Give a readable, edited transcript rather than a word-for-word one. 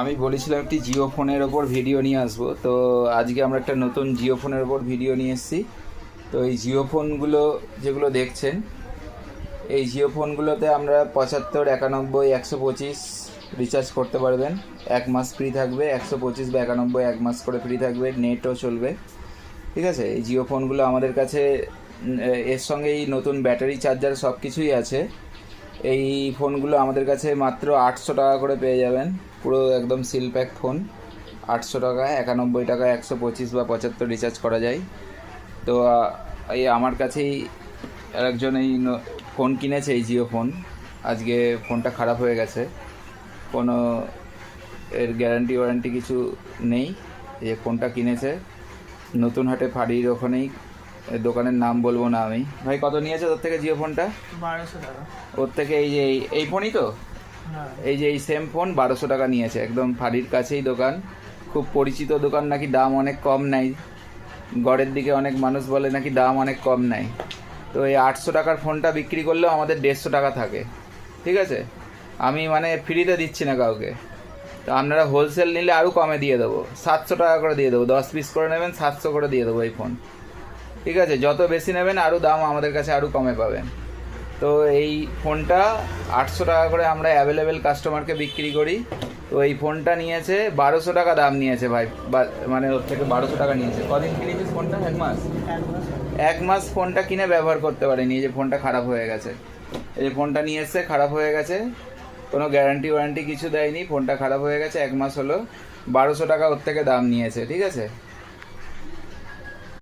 আমি বলেছিলাম একটি জিও ফোনের ওপর ভিডিও নিয়ে আসবো, তো আজকে আমরা একটা নতুন জিও ফোনের ওপর ভিডিও নিয়ে এসেছি। তো এই জিও ফোনগুলো যেগুলো দেখছেন, এই জিও ফোনগুলোতে আমরা 75, 91, 125 রিচার্জ করতে পারবেন। 1 মাস ফ্রি থাকবে, 125 বা 91 1 মাস করে ফ্রি থাকবে, নেটও চলবে। ঠিক আছে, এই জিও ফোনগুলো আমাদের কাছে এর সঙ্গে এই নতুন ব্যাটারি চার্জার সব কিছুই আছে। এই ফোনগুলো আমাদের কাছে মাত্র 800 টাকা করে পেয়ে যাবেন, পুরো একদম সিল প্যাক ফোন। 800 টাকা, 91 টাকা 125 বা 75 রিচার্জ করা যায়। তো এই আমার কাছেই একজন এই ফোন কিনেছে, এই জিও ফোন। আজকে ফোনটা খারাপ হয়ে গেছে, কোনো এর গ্যারান্টি ওয়ারেন্টি কিছু নেই। এই ফোনটা কিনেছে নতুন হাটে ফাড়ির ওখানেই, দোকানের নাম বলবো না আমি। ভাই, কত নিয়েছে তোর থেকে জিও ফোনটা? 1200 টাকা। ওর থেকে এই যে এই ফোনই তো, হ্যাঁ, এই যে এই সেম ফোন 1200 টাকা নিয়েছে। একদম ফাড়ির কাছেই দোকান, খুব পরিচিত দোকান, নাকি দাম অনেক কম নেয়। গড়ের দিকে অনেক মানুষ বলে নাকি দাম অনেক কম নেয়। তো এই 800 টাকার ফোনটা বিক্রি করলেও আমাদের 150 টাকা থাকে। ঠিক আছে, আমি মানে ফ্রিতে দিচ্ছি না কাউকে। তো আপনারা হোলসেল নিলে আরও কমে দিয়ে দেবো, 700 টাকা করে দিয়ে দেবো। 10 পিস করে নেবেন, 700 করে দিয়ে দেবো এই ফোন। ঠিক আছে, যত বেশি নেবেন আরও দাম আমাদের কাছে আরও কমে পাবেন। তো এই ফোনটা 800 টাকা করে আমরা অ্যাভেলেবেল কাস্টমারকে বিক্রি করি। তো এই ফোনটা নিয়েছে 1200 টাকা দাম নিয়েছে ভাই, মানে ওর থেকে 1200 টাকা নিয়েছে। কদিন কিনেছিস ফোনটা? 1 মাস। 1 মাস ফোনটা কিনে ব্যবহার করতে পারিনি, এই যে ফোনটা খারাপ হয়ে গেছে। এই ফোনটা নিয়ে এসছে, খারাপ হয়ে গেছে, কোনো গ্যারান্টি ওয়ারেন্টি কিছু দেয়নি। ফোনটা খারাপ হয়ে গেছে, 1 মাস হলো, 1200 টাকা ওর থেকে দাম নিয়েছে। ঠিক আছে।